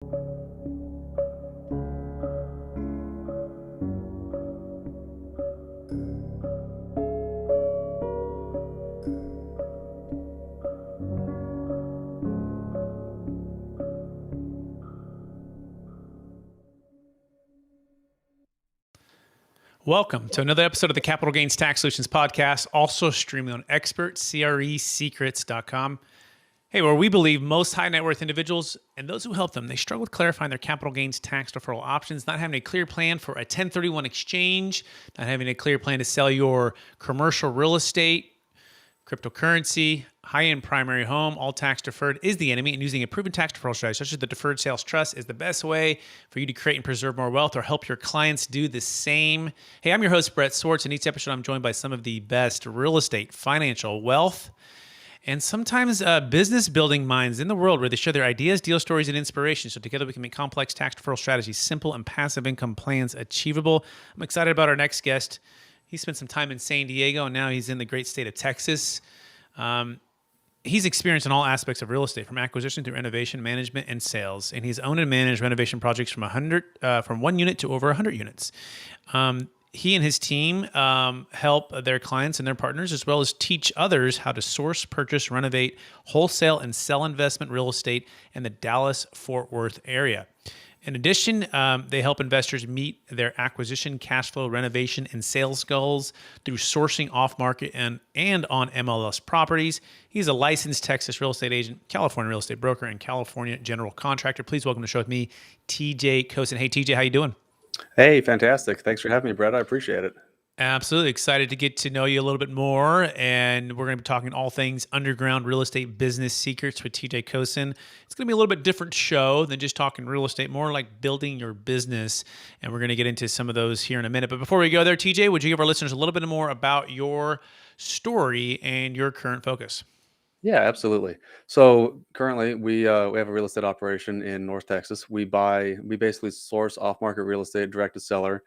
Welcome to another episode of the Capital Gains Tax Solutions Podcast, also streaming on CREsecrets.com. Hey, where we believe most high net worth individuals and those who help them, they struggle with clarifying their capital gains tax deferral options, not having a clear plan for a 1031 exchange, not having a clear plan to sell your commercial real estate, cryptocurrency, high-end primary home, all tax deferred is the enemy, and using a proven tax deferral strategy such as the Deferred Sales Trust is the best way for you to create and preserve more wealth or help your clients do the same. Hey, I'm your host, Brett Swarts, and each episode I'm joined by some of the best real estate, financial, wealth, and sometimes business building minds in the world where they share their ideas, deal stories, and inspiration. So together we can make complex tax deferral strategies simple and passive income plans achievable. I'm excited about our next guest. He spent some time in San Diego, and now he's in the great state of Texas. He's experienced in all aspects of real estate, from acquisition through renovation, management, and sales. And he's owned and managed renovation projects from 1 unit to over 100 units. He and his team help their clients and their partners, as well as teach others how to source, purchase, renovate, wholesale, and sell investment real estate in the Dallas-Fort Worth area. In addition, they help investors meet their acquisition, cash flow, renovation, and sales goals through sourcing off-market and on MLS properties. He's a licensed Texas real estate agent, California real estate broker, and California general contractor. Please welcome to the show with me, TJ Kosen. Hey, TJ, how you doing? Hey, fantastic. Thanks for having me, Brett. I appreciate it. Absolutely excited to get to know you a little bit more, and we're going to be talking all things underground real estate business secrets with TJ Kosen. It's going to be a little bit different show than just talking real estate, more like building your business, and we're going to get into some of those here in a minute. But before we go there, TJ, would you give our listeners a little bit more about your story and your current focus? Yeah, absolutely. So currently, we have a real estate operation in North Texas. We basically source off-market real estate direct to seller,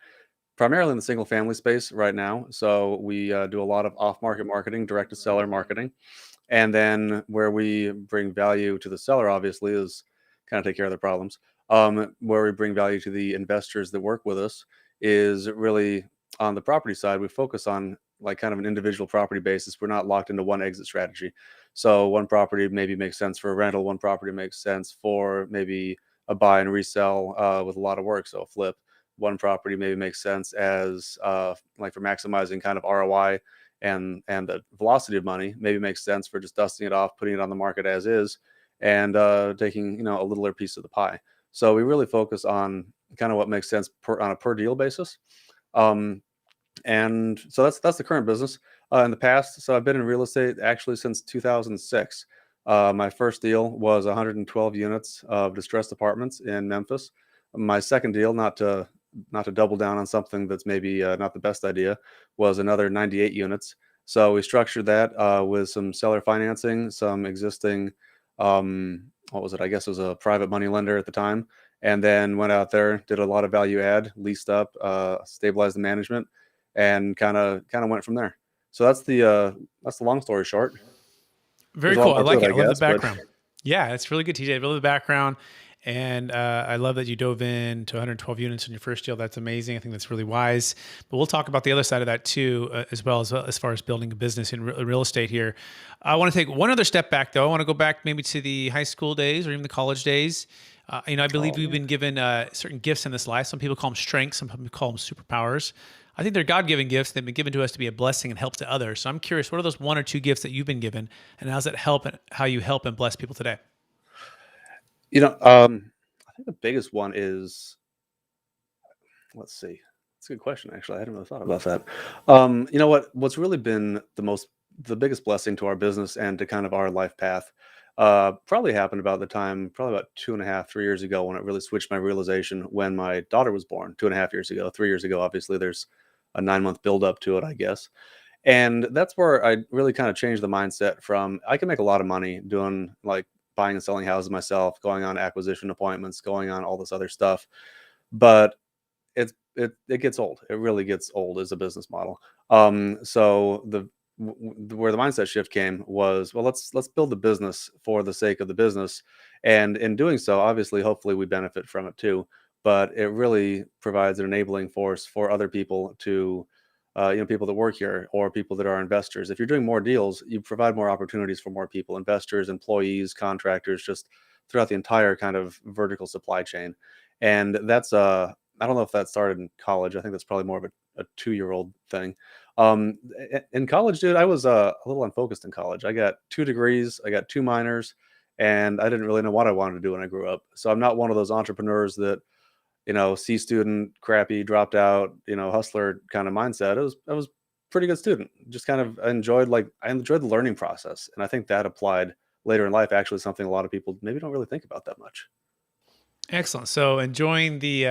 primarily in the single family space right now. So we do a lot of off-market marketing, direct to seller marketing. And then where we bring value to the seller, obviously, is kind of take care of their problems. Where we bring value to the investors that work with us is really on the property side. We focus on like kind of an individual property basis. We're not locked into one exit strategy. So one property maybe makes sense for a rental. One property makes sense for maybe a buy and resell with a lot of work. So a flip. One property maybe makes sense as like for maximizing kind of ROI and the velocity of money. Maybe makes sense for just dusting it off, putting it on the market as is, and taking a littler piece of the pie. So we really focus on kind of what makes sense on a per deal basis. And so that's the current business. In the past, so I've been in real estate actually since 2006. My first deal was 112 units of distressed apartments in Memphis. My second deal, not to double down on something that's maybe not the best idea, was another 98 units. So we structured that with some seller financing, some existing, what was it? I guess it was a private money lender at the time, and then went out there, did a lot of value add, leased up, stabilized the management, and kind of went from there. So that's the long story short. Very There's a lot cool. I more to like it. it, I love the guess, but background. Yeah, it's really good, TJ. I love the background. And I love that you dove into 112 units in your first deal. That's amazing. I think that's really wise. But we'll talk about the other side of that too, as well as far as building a business in real estate here. I want to take one other step back, though. I want to go back maybe to the high school days or even the college days. I believe we've been given certain gifts in this life. Some people call them strengths. Some people call them superpowers. I think they're God-given gifts. They've been given to us to be a blessing and help to others. So I'm curious, what are those one or two gifts that you've been given, and how's that help and how you help and bless people today? I think the biggest one is, let's see. It's a good question, actually. I hadn't really thought about that. What's really been the biggest blessing to our business and to kind of our life path, probably happened about 2.5, 3 years ago, when it really switched my realization when my daughter was born. 2.5 years ago, 3 years ago, obviously there's a 9-month build up to it, I guess. And that's where I really kind of changed the mindset from, I can make a lot of money doing like buying and selling houses myself, going on acquisition appointments, going on all this other stuff. But it gets old. It really gets old as a business model. So where the mindset shift came was, well, let's build the business for the sake of the business, And in doing so, obviously, hopefully we benefit from it too. But it really provides an enabling force for other people to, people that work here or people that are investors. If you're doing more deals, you provide more opportunities for more people, investors, employees, contractors, just throughout the entire kind of vertical supply chain. And that's I don't know if that started in college. I think that's probably more of a 2-year-old thing. In college, dude, I was a little unfocused in college. I got 2 degrees, I got 2 minors, and I didn't really know what I wanted to do when I grew up. So I'm not one of those entrepreneurs that, C student, crappy, dropped out, hustler kind of mindset. I was pretty good student. Just kind of I enjoyed the learning process, and I think that applied later in life. Actually, something a lot of people maybe don't really think about that much. Excellent. So enjoying the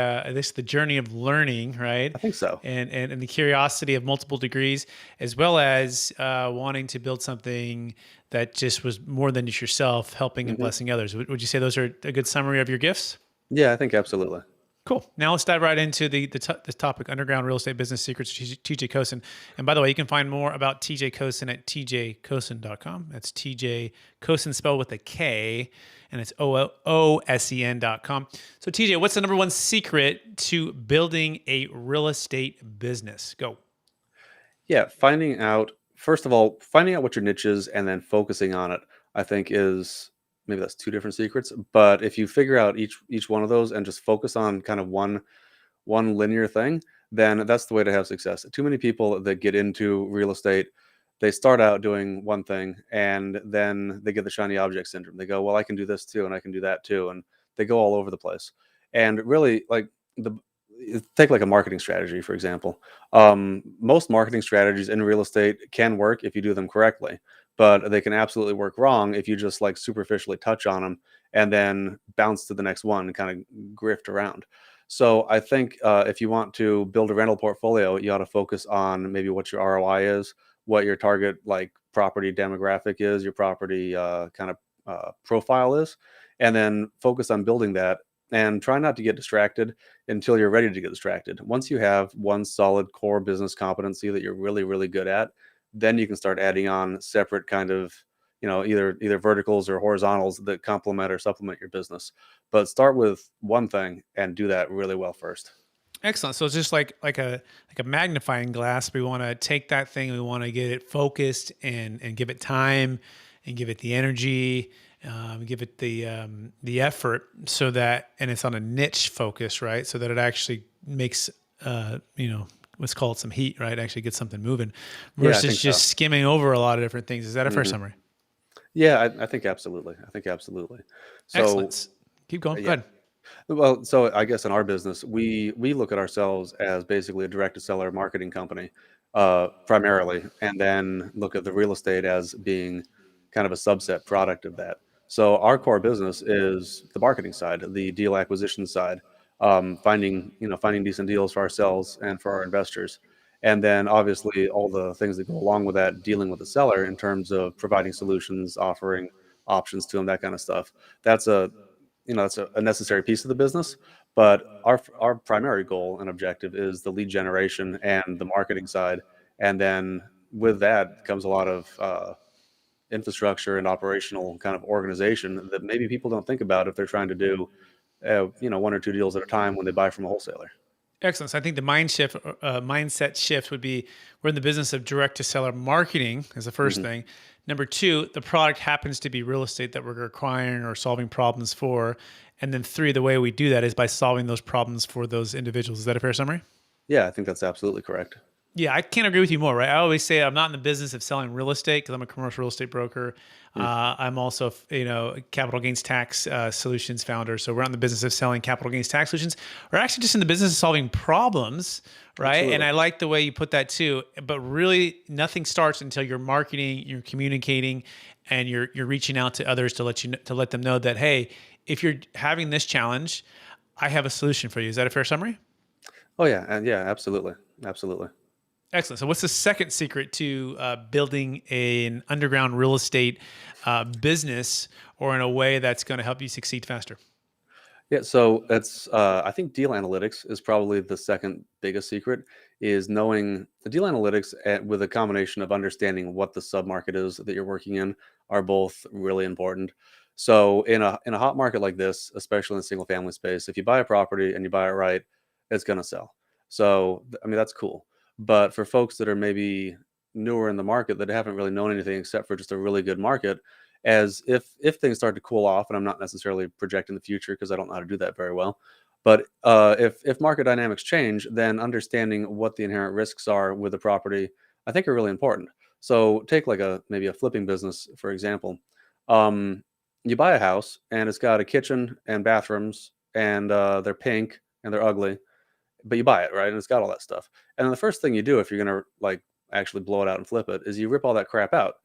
journey of learning, right? I think so. And the curiosity of multiple degrees, as well as wanting to build something that just was more than just yourself, helping and Hmm. blessing others. Would you say those are a good summary of your gifts? Yeah, I think absolutely. Cool. Now let's dive right into the topic: underground real estate business secrets. TJ Kosen. And by the way, you can find more about TJ Kosen at tjkosen.com. That's TJ Kosen spelled with a K, and it's OSEN.com. So TJ, what's the number one secret to building a real estate business? Go. Yeah, first of all, finding out what your niche is and then focusing on it, I think is maybe that's two different secrets. But if you figure out each one of those and just focus on kind of one linear thing, then that's the way to have success. Too many people that get into real estate, they start out doing one thing and then they get the shiny object syndrome. They go, well, I can do this too, and I can do that too. And they go all over the place. And really, like the take like a marketing strategy, for example. Most marketing strategies in real estate can work if you do them correctly, but they can absolutely work wrong if you just like superficially touch on them and then bounce to the next one and kind of grift around. So I think if you want to build a rental portfolio, you ought to focus on maybe what your ROI is, what your target like property demographic is, your property kind of profile is, and then focus on building that. And try not to get distracted until you're ready to get distracted. Once you have one solid core business competency that you're really, really good at, then you can start adding on separate kind of, either verticals or horizontals that complement or supplement your business. But start with one thing and do that really well first. Excellent. So it's just like a magnifying glass. We want to take that thing, we want to get it focused and give it time and give it the energy, give it the effort, so that, and it's on a niche focus, right? So that it actually makes let's call it some heat, right? Actually get something moving, Yeah, I versus think so. just skimming over a lot of different things. Is that a fair Hmm. summary? Yeah, I think absolutely. I think absolutely. So Excellent. Keep going. Go yeah. ahead. Well, so I guess in our business, we look at ourselves as basically a direct to seller marketing company, primarily, and then look at the real estate as being kind of a subset product of that. So our core business is the marketing side, the deal acquisition side, finding decent deals for ourselves and for our investors, and then obviously all the things that go along with that, dealing with the seller in terms of providing solutions, offering options to them, that kind of stuff. That's a necessary piece of the business, but our primary goal and objective is the lead generation and the marketing side, and then with that comes a lot of infrastructure and operational kind of organization that maybe people don't think about if they're trying to do one or two deals at a time when they buy from a wholesaler. Excellent. So I think the mindset shift would be, we're in the business of direct to seller marketing as the first Hmm. thing. Number two, the product happens to be real estate that we're acquiring or solving problems for. And then three, the way we do that is by solving those problems for those individuals. Is that a fair summary? Yeah, I think that's absolutely correct. Yeah, I can't agree with you more, right? I always say I'm not in the business of selling real estate because I'm a commercial real estate broker. Mm. I'm also, capital gains tax solutions founder. So we're not in the business of selling capital gains tax solutions. We're actually just in the business of solving problems, right? And Absolutely. I like the way you put that too. But really, nothing starts until you're marketing, you're communicating, and you're reaching out to others to let them know that, hey, if you're having this challenge, I have a solution for you. Is that a fair summary? Oh yeah, and yeah, absolutely, absolutely. Excellent. So, what's the second secret to building an underground real estate business, or in a way that's going to help you succeed faster? Yeah, so that's I think deal analytics is probably the second biggest secret, is knowing the deal analytics with a combination of understanding what the submarket is that you're working in are both really important. So in a hot market like this, especially in the single family space, if you buy a property and you buy it right, it's going to sell. So I mean that's cool. But for folks that are maybe newer in the market that haven't really known anything except for just a really good market, as if things start to cool off, and I'm not necessarily projecting the future because I don't know how to do that very well, but if market dynamics change, then understanding what the inherent risks are with the property, I think are really important. So take like maybe a flipping business, for example. Um, you buy a house and it's got a kitchen and bathrooms and they're pink and they're ugly, but you buy it, right? And it's got all that stuff. And then the first thing you do if you're gonna like actually blow it out and flip it is you rip all that crap out.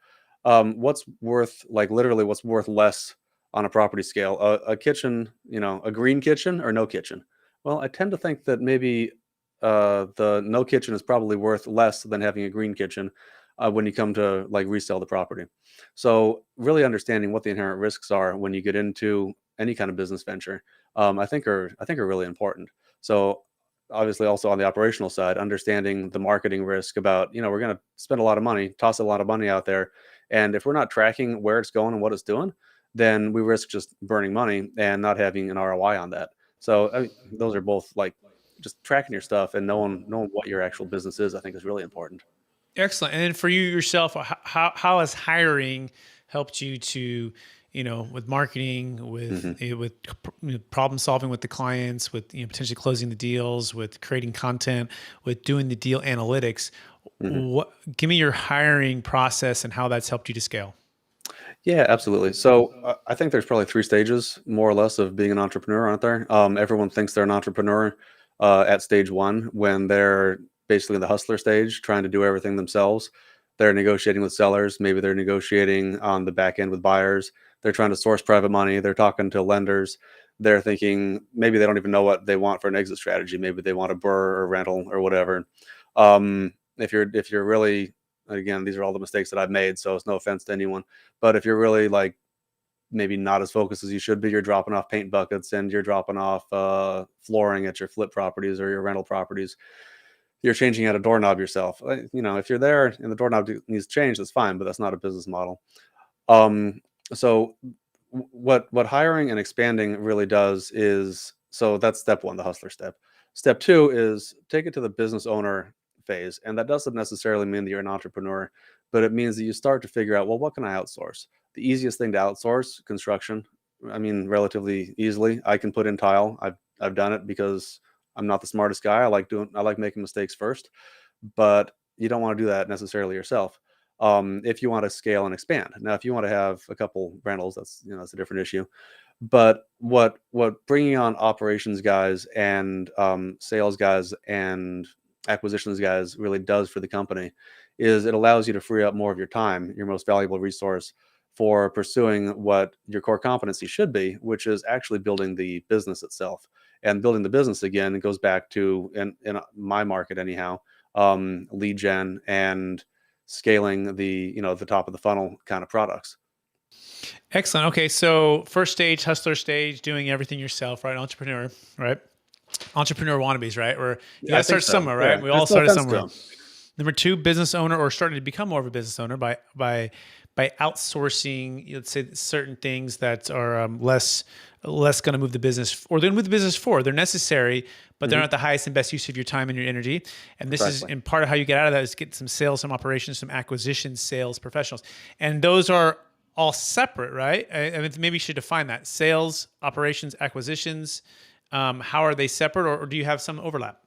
What's worth like literally what's worth less on a property scale? A kitchen, a green kitchen or no kitchen? Well, I tend to think that maybe the no kitchen is probably worth less than having a green kitchen when you come to like resell the property. So really understanding what the inherent risks are when you get into any kind of business venture, I think are really important. So obviously also on the operational side, understanding the marketing risk about, we're going to spend a lot of money, toss a lot of money out there. And if we're not tracking where it's going and what it's doing, then we risk just burning money and not having an ROI on that. So I mean, those are both like just tracking your stuff and knowing what your actual business is, I think is really important. Excellent. And then for you yourself, how has hiring helped you to, with marketing, hmm with problem solving with the clients, with potentially closing the deals, with creating content, with doing the deal analytics? hmm Give me your hiring process and how that's helped you to scale. Yeah, absolutely. So I think there's probably three stages, more or less, of being an entrepreneur, aren't there? Everyone thinks they're an entrepreneur at stage one when they're basically in the hustler stage, trying to do everything themselves. They're negotiating with sellers. Maybe they're negotiating on the back end with buyers. They're trying to source private money. They're talking to lenders. They're thinking maybe they don't even know what they want for an exit strategy. Maybe they want a BRRRR or rental or whatever. If you're really, again, these are all the mistakes that I've made, so it's no offense to anyone, but if you're really like maybe not as focused as you should be, you're dropping off paint buckets and you're dropping off flooring at your flip properties or your rental properties. You're changing out a doorknob yourself. If you're there and the doorknob needs to change, that's fine, but that's not a business model. Um, so what hiring and expanding really does is, so that's step one, the hustler step. Step two is take it to the business owner phase, and that doesn't necessarily mean that you're an entrepreneur, but it means that you start to figure out, well, what can I outsource? The easiest thing to outsource, construction. I mean, relatively easily. I can put in tile. I've done it because I'm not the smartest guy. I like making mistakes first, but you don't want to do that necessarily yourself. If you want to scale and expand. Now, if you want to have a couple rentals, that's a different issue. But what bringing on operations guys and sales guys and acquisitions guys really does for the company is it allows you to free up more of your time, your most valuable resource, for pursuing what your core competency should be, which is actually building the business itself. And building the business, again, goes back to in my market anyhow, lead gen and scaling the top of the funnel kind of products. Excellent. Okay. So first stage, hustler stage, doing everything yourself, right? Entrepreneur, right? Entrepreneur wannabes, right? Or you got I to think start so. somewhere, right? Yeah, We all it's no started offense to somewhere. them. Number two, business owner or starting to become more of a business owner by outsourcing, let's say certain things that are less going to move the business, or they're going to move the business forward. They're necessary, but they're hmm not the highest and best use of your time and your energy. And this is, Exactly. and part of how you get out of that is get some sales, some operations, some acquisition, sales professionals, and those are all separate, right? I mean, maybe you should define that: sales, operations, acquisitions. How are they separate, or do you have some overlap?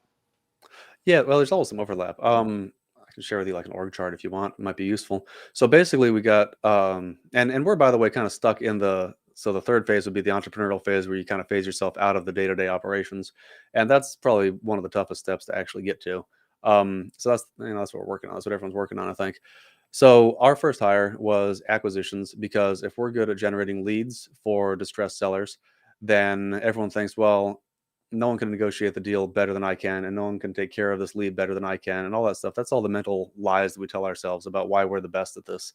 Yeah, well, there's always some overlap. I can share with you like an org chart if you want. It might be useful. So basically, we got and we're, by the way, kind of stuck in the third phase would be the entrepreneurial phase where you kind of phase yourself out of the day-to-day operations, and that's probably one of the toughest steps to actually get to. So that's what we're working on. That's what everyone's working on, I think. So our first hire was acquisitions because if we're good at generating leads for distressed sellers, then everyone thinks, well, no one can negotiate the deal better than I can, and no one can take care of this lead better than I can, and all that stuff. That's all the mental lies that we tell ourselves about why we're the best at this.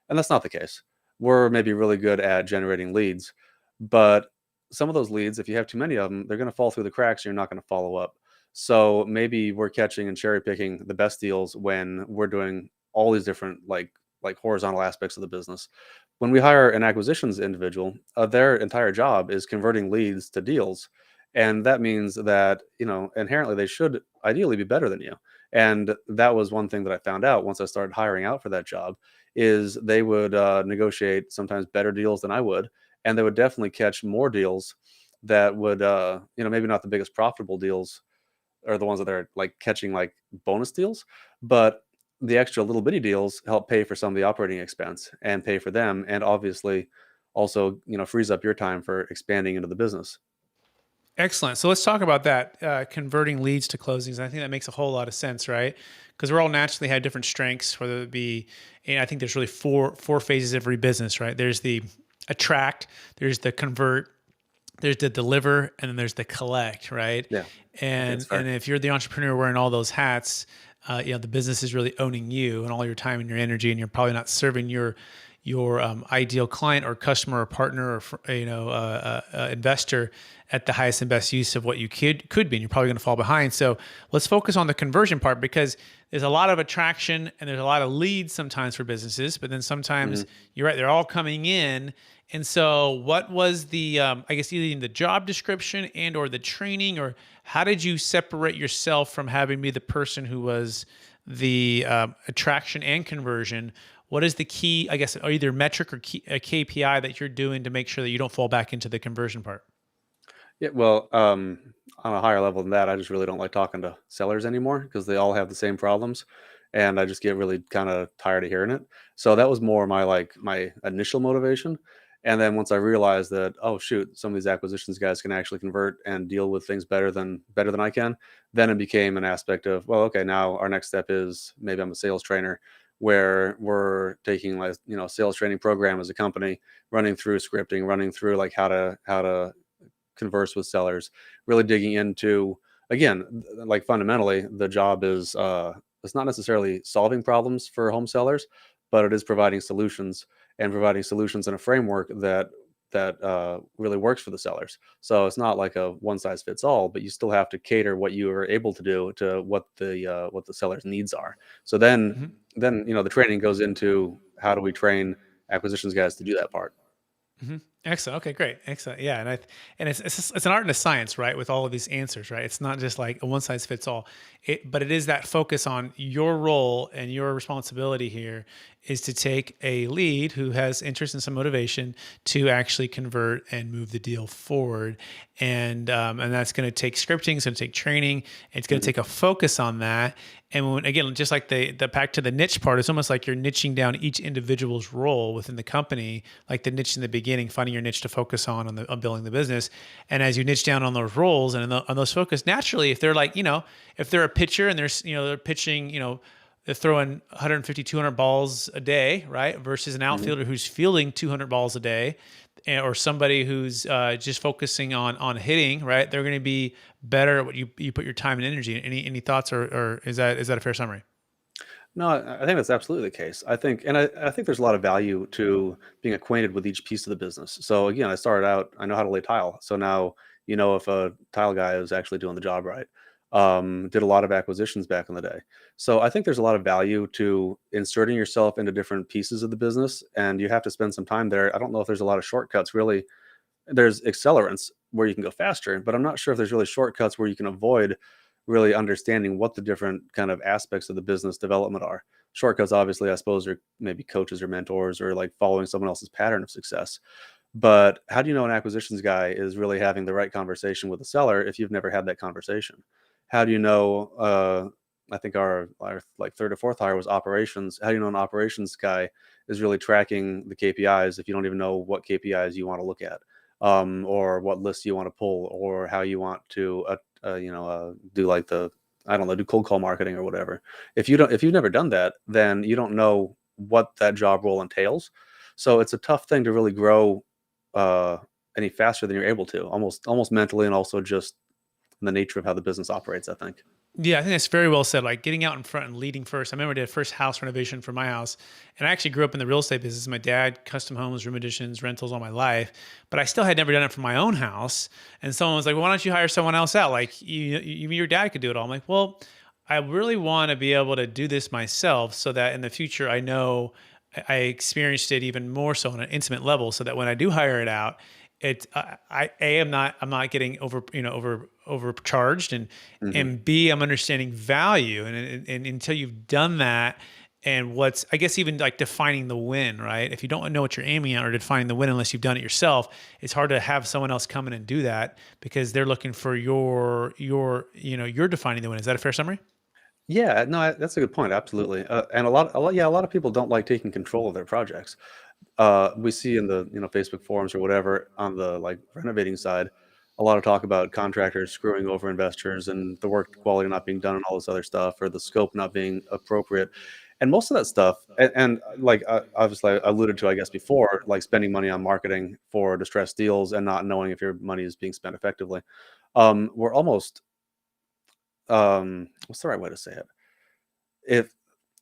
And that's not the case. We're maybe really good at generating leads, but some of those leads, if you have too many of them, they're going to fall through the cracks and you're not going to follow up. So maybe we're catching and cherry picking the best deals when we're doing all these different like horizontal aspects of the business. when we hire an acquisitions individual, their entire job is converting leads to deals. And that means that, inherently they should ideally be better than you. And that was one thing that I found out once I started hiring out for that job is they would negotiate sometimes better deals than I would. And they would definitely catch more deals that would, maybe not the biggest profitable deals are the ones that are like catching like bonus deals, but the extra little bitty deals help pay for some of the operating expense and pay for them, and obviously also frees up your time for expanding into the business. Excellent. So let's talk about that converting leads to closings. I think that makes a whole lot of sense, right? Because we're all naturally have different strengths. Whether it be, and I think there's really four phases of every business, right? There's the attract, there's the convert, there's the deliver, and then there's the collect, right? Yeah, I think And it's fair. if you're the entrepreneur wearing all those hats, the business is really owning you and all your time and your energy, and you're probably not serving your ideal client or customer or partner or investor at the highest and best use of what you could be, and you're probably going to fall behind. So let's focus on the conversion part, because there's a lot of attraction and there's a lot of leads sometimes for businesses, but then sometimes you're right, they're all coming in. And so what was the, I guess either in the job description and or the training, or how did you separate yourself from having to be the person who was the attraction and conversion? What is the key, I guess, either metric or a KPI that you're doing to make sure that you don't fall back into the conversion part? Yeah, well, on a higher level than that, I just really don't like talking to sellers anymore because they all have the same problems, and I just get really kind of tired of hearing it. So that was more my initial motivation, and then once I realized that, oh shoot, some of these acquisitions guys can actually convert and deal with things better than I can, then it became an aspect of, well, okay, now our next step is maybe I'm a sales trainer where we're taking like sales training program as a company, running through scripting, running through like how to converse with sellers, really digging into, again, like fundamentally the job is it's not necessarily solving problems for home sellers, but it is providing solutions, and providing solutions in a framework that really works for the sellers. So it's not like a one size fits all, but you still have to cater what you are able to do to what the seller's needs are. So then the training goes into how do we train acquisitions guys to do that part. Excellent. Okay, great. Excellent. Yeah, and it's an art and a science, right? With all of these answers, right? It's not just like a one size fits all. But it is that focus on your role and your responsibility here is to take a lead who has interest and some motivation to actually convert and move the deal forward, and that's going to take scripting, it's going to take training, it's going to Mhm. take a focus on that. And when, again, just like the back to the niche part, it's almost like you're niching down each individual's role within the company, like the niche in the beginning, finding your niche to focus on building the business. And as you niche down on those roles and on those focus, naturally, if they're like, if they're a pitcher and they're pitching, they're throwing 150, 200 balls a day, right? Versus an Mhm. outfielder who's fielding 200 balls a day, or somebody who's just focusing on hitting, right? They're going to be better at what you put your time and energy in. Any thoughts, or is that a fair summary? No, I think that's absolutely the case. I think there's a lot of value to being acquainted with each piece of the business. So again, I started out, I know how to lay tile. So now you know if a tile guy is actually doing the job right. Did a lot of acquisitions back in the day. So I think there's a lot of value to inserting yourself into different pieces of the business, and you have to spend some time there. I don't know if there's a lot of shortcuts really. There's accelerants where you can go faster, but I'm not sure if there's really shortcuts where you can avoid really understanding what the different kind of aspects of the business development are. Shortcuts, obviously, I suppose, are maybe coaches or mentors or like following someone else's pattern of success. But how do you know an acquisitions guy is really having the right conversation with the seller if you've never had that conversation? How do you know? I think our like third or fourth hire was operations. How do you know an operations guy is really tracking the KPIs if you don't even know what KPIs you want to look at, or what lists you want to pull, or how you want to do like the, I don't know, do cold call marketing or whatever. If you've never done that, then you don't know what that job role entails. So it's a tough thing to really grow uh, any faster than you're able to, almost mentally, and also just in the nature of how the business operates, I think. Yeah, I think that's very well said. Like getting out in front and leading first. I remember I did a first house renovation for my house, and I actually grew up in the real estate business. My dad, custom homes, room additions, rentals all my life, but I still had never done it for my own house. And someone was like, "Well, why don't you hire someone else out? Like your dad could do it all." I'm like, "Well, I really want to be able to do this myself, so that in the future I know." I experienced it even more so on an intimate level, so that when I do hire it out, I'm not getting overcharged, Hmm. and B, I'm understanding value, and until you've done that, and what's, I guess, even like defining the win, right? If you don't know what you're aiming at or defining the win unless you've done it yourself, it's hard to have someone else come in and do that because they're looking for you're defining the win. Is that a fair summary? Yeah, no, that's a good point. Absolutely. And a lot of people don't like taking control of their projects. We see in the, Facebook forums or whatever on the like renovating side, a lot of talk about contractors screwing over investors and the work quality not being done and all this other stuff, or the scope not being appropriate. And most of that stuff, like obviously I alluded to, I guess before, like spending money on marketing for distressed deals and not knowing if your money is being spent effectively. We're almost, what's the right way to say it? If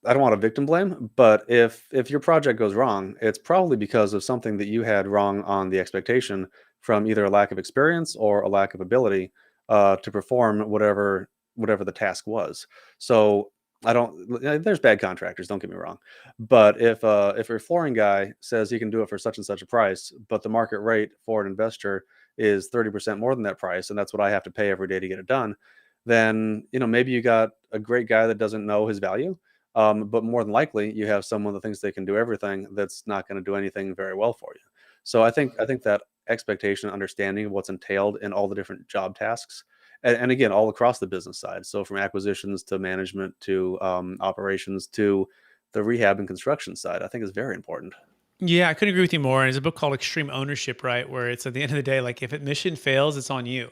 I don't want to victim blame, but if your project goes wrong, it's probably because of something that you had wrong on the expectation from either a lack of experience or a lack of ability to perform whatever the task was. So I don't. There's bad contractors. Don't get me wrong, but if your flooring guy says he can do it for such and such a price, but the market rate for an investor is 30% more than that price, and that's what I have to pay every day to get it done, then maybe you got a great guy that doesn't know his value, but more than likely you have someone that thinks they can do everything that's not going to do anything very well for you. So I think that expectation, understanding of what's entailed in all the different job tasks, and again, all across the business side, so from acquisitions to management to operations to the rehab and construction side, I think is very important. Yeah, I couldn't agree with you more. And there's a book called Extreme Ownership, right? Where it's at the end of the day, like if a mission fails, it's on you,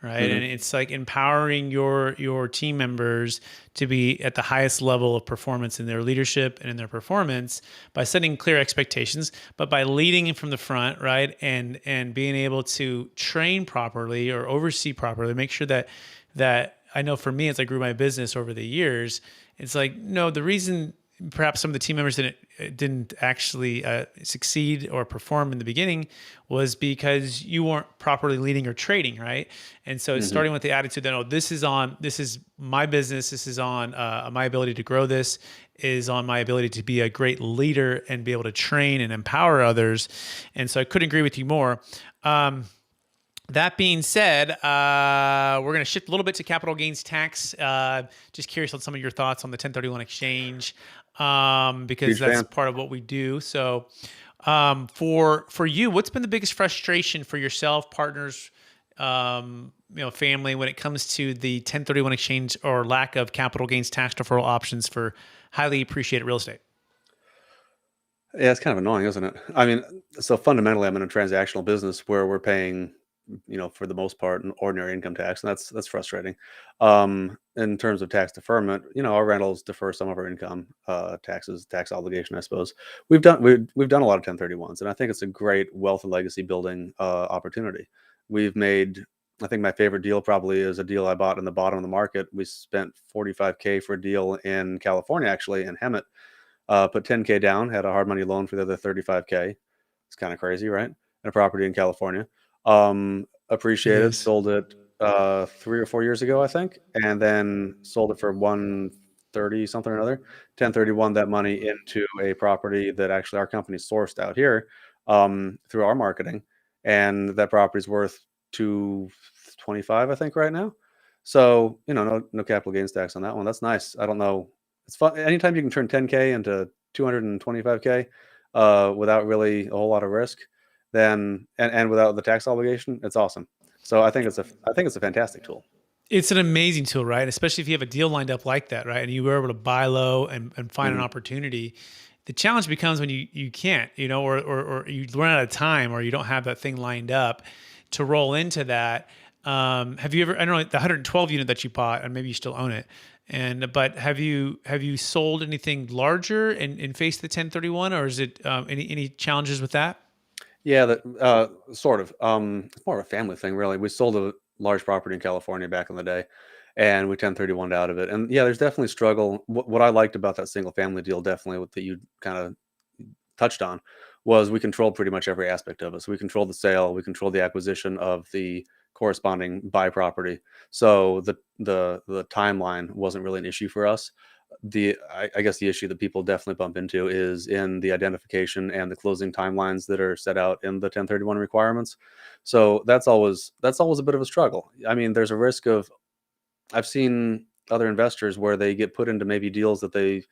right? And Hmm. it's like empowering your team members to be at the highest level of performance in their leadership and in their performance by setting clear expectations, but by leading from the front, right? And being able to train properly or oversee properly, make sure that I know for me as I grew my business over the years, it's like no, the reason perhaps some of the team members didn't actually succeed or perform in the beginning was because you weren't properly leading or trading, right? And so it's Hmm. starting with the attitude that, oh, this is my business, this is on my ability to grow, this is on my ability to be a great leader and be able to train and empower others. And so I couldn't agree with you more. That being said, we're going to shift a little bit to capital gains tax. Just curious on some of your thoughts on the 1031 exchange, because Huge that's fan. part of what we do. So, for you, what's been the biggest frustration for yourself, partners, family, when it comes to the 1031 exchange or lack of capital gains tax deferral options for highly appreciated real estate? Yeah, it's kind of annoying, isn't it? I mean, so fundamentally, I'm in a transactional business where we're paying, for the most part, an ordinary income tax, and that's frustrating. In terms of tax deferment, our rentals defer some of our income taxes, tax obligation, I suppose. We've done a lot of 1031s, and I think it's a great wealth and legacy building opportunity. We've made. I think my favorite deal probably is a deal I bought in the bottom of the market. We spent 45K for a deal in California, actually, in Hemet. Put 10K down, had a hard money loan for the other 35K. It's kind of crazy, right? And a property in California. It Appreciated, is. sold it 3 or 4 years ago, I think, and then sold it for 130 something or another. 1031 that money into a property that actually our company sourced out here through our marketing, and that property's worth 225, I think, right now. So no capital gains tax on that one. That's nice. I don't know, it's fun anytime you can turn 10K into 225K without really a whole lot of risk, then and without the tax obligation, it's awesome. So I think it's a fantastic tool. It's an amazing tool, right? Especially if you have a deal lined up like that, right? And you were able to buy low and find an Mhm. opportunity. The challenge becomes when you can't, or you run out of time or you don't have that thing lined up to roll into that. Have you ever, I don't know, the 112 unit that you bought, and maybe you still own it. But have you sold anything larger and faced the 1031, or is it any challenges with that? Yeah, that sort of. It's more of a family thing, really. We sold a large property in California back in the day, and we 1031'd out of it. And yeah, there's definitely struggle. What I liked about that single family deal, definitely that you kind of touched on, was we controlled pretty much every aspect of it. So we controlled the sale, we controlled the acquisition of the corresponding buy property. So the timeline wasn't really an issue for us. I guess the issue that people definitely bump into is in the identification and the closing timelines that are set out in the 1031 requirements. So that's always a bit of a struggle. I mean, there's a risk of, I've seen other investors where they get put into maybe deals that they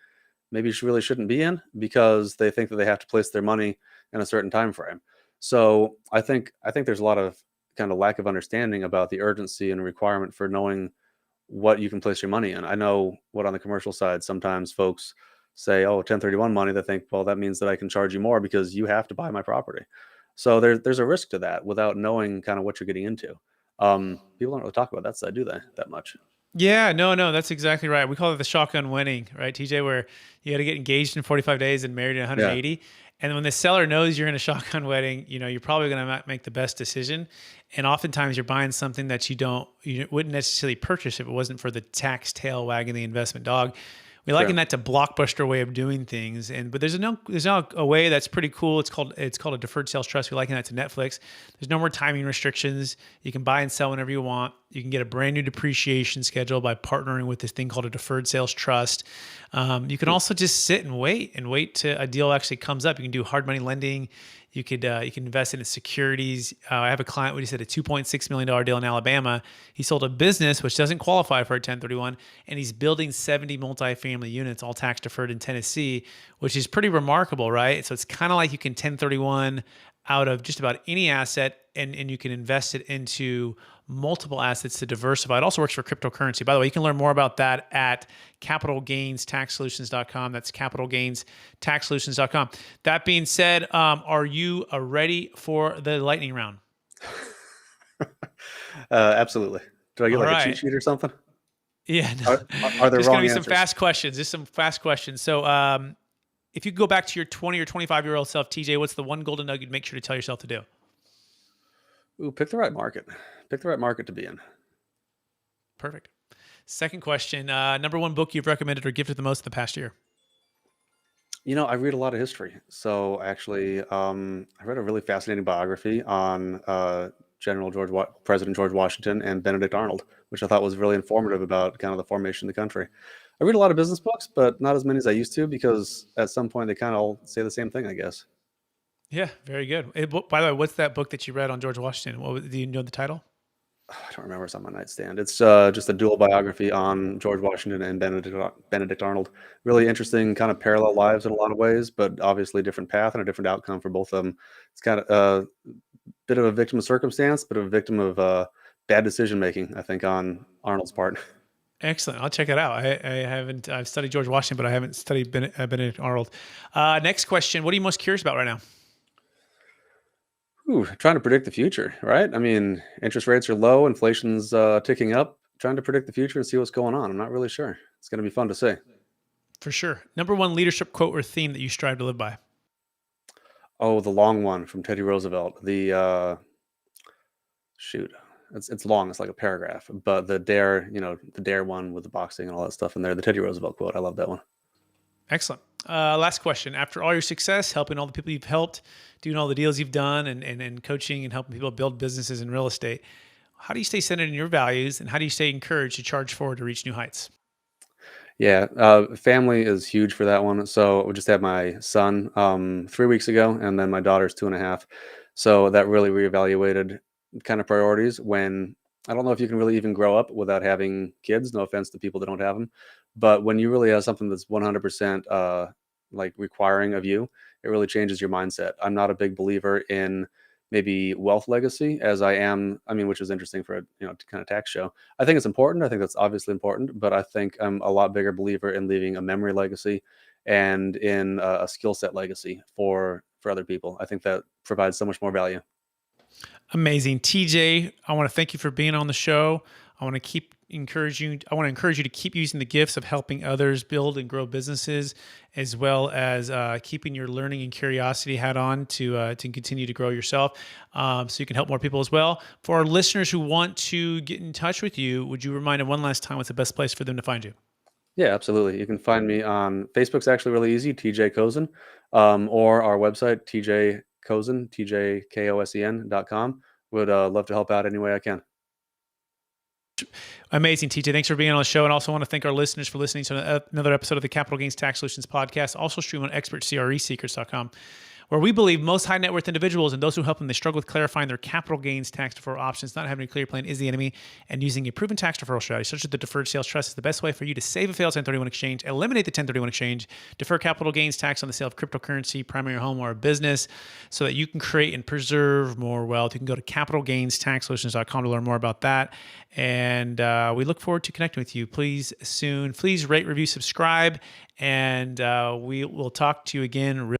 maybe really shouldn't be in because they think that they have to place their money in a certain time frame. So I think there's a lot of kind of lack of understanding about the urgency and requirement for knowing what you can place your money in. I know what on the commercial side, sometimes folks say, "Oh, 1031 money." They think, "Well, that means that I can charge you more because you have to buy my property." So there's a risk to that without knowing kind of what you're getting into. People don't really talk about that side, do they? That much? Yeah, no, that's exactly right. We call it the shotgun wedding, right, TJ, where you got to get engaged in 45 days and married in Yeah, 180. And when the seller knows you're in a shotgun wedding, you're probably going to make the best decision. And oftentimes you're buying something that you wouldn't necessarily purchase if it wasn't for the tax tail wagging the investment dog. We liken sure. that to Blockbuster way of doing things, but there's now a way that's pretty cool. It's called a deferred sales trust. We liken that to Netflix. There's no more timing restrictions. You can buy and sell whenever you want. You can get a brand new depreciation schedule by partnering with this thing called a deferred sales trust. You can also just sit and wait till a deal actually comes up. You can do hard money lending. You can invest in securities. I have a client. We just did a $2.6 million deal in Alabama. He sold a business which doesn't qualify for a 1031, and he's building 70 multifamily units, all tax deferred in Tennessee, which is pretty remarkable, right? So it's kind of like you can 1031 out of just about any asset, and you can invest it into multiple assets to diversify. It also works for cryptocurrency. By the way, you can learn more about that at capitalgainstaxsolutions.com. That's capitalgainstaxsolutions.com. That being said, are you ready for the lightning round? Absolutely. Do I get All like a cheat right. sheet or something? Yeah, Are there just going to wrong be some answers? fast questions. Just some fast questions. So, if you could go back to your 20 or 25-year-old self, TJ, what's the one golden nugget you'd make sure to tell yourself to do? Ooh, pick the right market. Pick the right market to be in. Perfect. Second question, number one book you've recommended or gifted the most in the past year? I read a lot of history. So actually, I read a really fascinating biography on President George Washington and Benedict Arnold, which I thought was really informative about kind of the formation of the country. I read a lot of business books, but not as many as I used to because at some point they kind of all say the same thing, I guess. Yeah, very good. By the way, what's that book that you read on George Washington? Do you know the title? I don't remember. It's on my nightstand. It's just a dual biography on George Washington and Benedict Arnold. Really interesting, kind of parallel lives in a lot of ways, but obviously a different path and a different outcome for both of them. It's kind of a bit of a victim of circumstance, but a victim of bad decision making, I think, on Arnold's part. Excellent. I'll check it out. I've studied George Washington, but I haven't studied Benedict Arnold. Next question. What are you most curious about right now? Ooh, trying to predict the future, right? I mean, interest rates are low, inflation's ticking up. Trying to predict the future and see what's going on. I'm not really sure. It's going to be fun to see. For sure. Number one leadership quote or theme that you strive to live by? Oh, the long one from Teddy Roosevelt. Shoot, it's long. It's like a paragraph, but the dare one with the boxing and all that stuff in there. The Teddy Roosevelt quote. I love that one. Excellent. Last question. After all your success, helping all the people you've helped, doing all the deals you've done, and coaching and helping people build businesses in real estate, how do you stay centered in your values, and how do you stay encouraged to charge forward to reach new heights? Yeah, family is huge for that one. So we just had my son 3 weeks ago, and then my daughter's 2.5. So that really reevaluated kind of priorities. When I don't know if you can really even grow up without having kids. No offense to people that don't have them, but when you really have something that's 100% like requiring of you, it really changes your mindset. I'm not a big believer in maybe wealth legacy as I am. I mean, which is interesting for a kind of tax show. I think it's important. I think that's obviously important, but I think I'm a lot bigger believer in leaving a memory legacy and in a skill set legacy for other people. I think that provides so much more value. Amazing. TJ, I want to thank you for being on the show. I want to encourage you to keep using the gifts of helping others build and grow businesses, as well as keeping your learning and curiosity hat on to continue to grow yourself, so you can help more people as well. For our listeners who want to get in touch with you, would you remind them one last time what's the best place for them to find you? Yeah, absolutely. You can find me on Facebook's actually really easy, TJ Kosen, or our website, TJKosen.com. Would love to help out any way I can. Amazing, TJ. Thanks for being on the show. And also want to thank our listeners for listening to another episode of the Capital Gains Tax Solutions podcast, also stream on expertcresecrets.com, where we believe most high net worth individuals and those who help them, they struggle with clarifying their capital gains tax deferral options. Not having a clear plan is the enemy, and using a proven tax deferral strategy, such as the Deferred Sales Trust, is the best way for you to save a failed 1031 exchange, eliminate the 1031 exchange, defer capital gains tax on the sale of cryptocurrency, primary home, or a business, so that you can create and preserve more wealth. You can go to capitalgainstaxsolutions.com to learn more about that. And we look forward to connecting with you. Please soon. Please rate, review, subscribe, and we will talk to you again.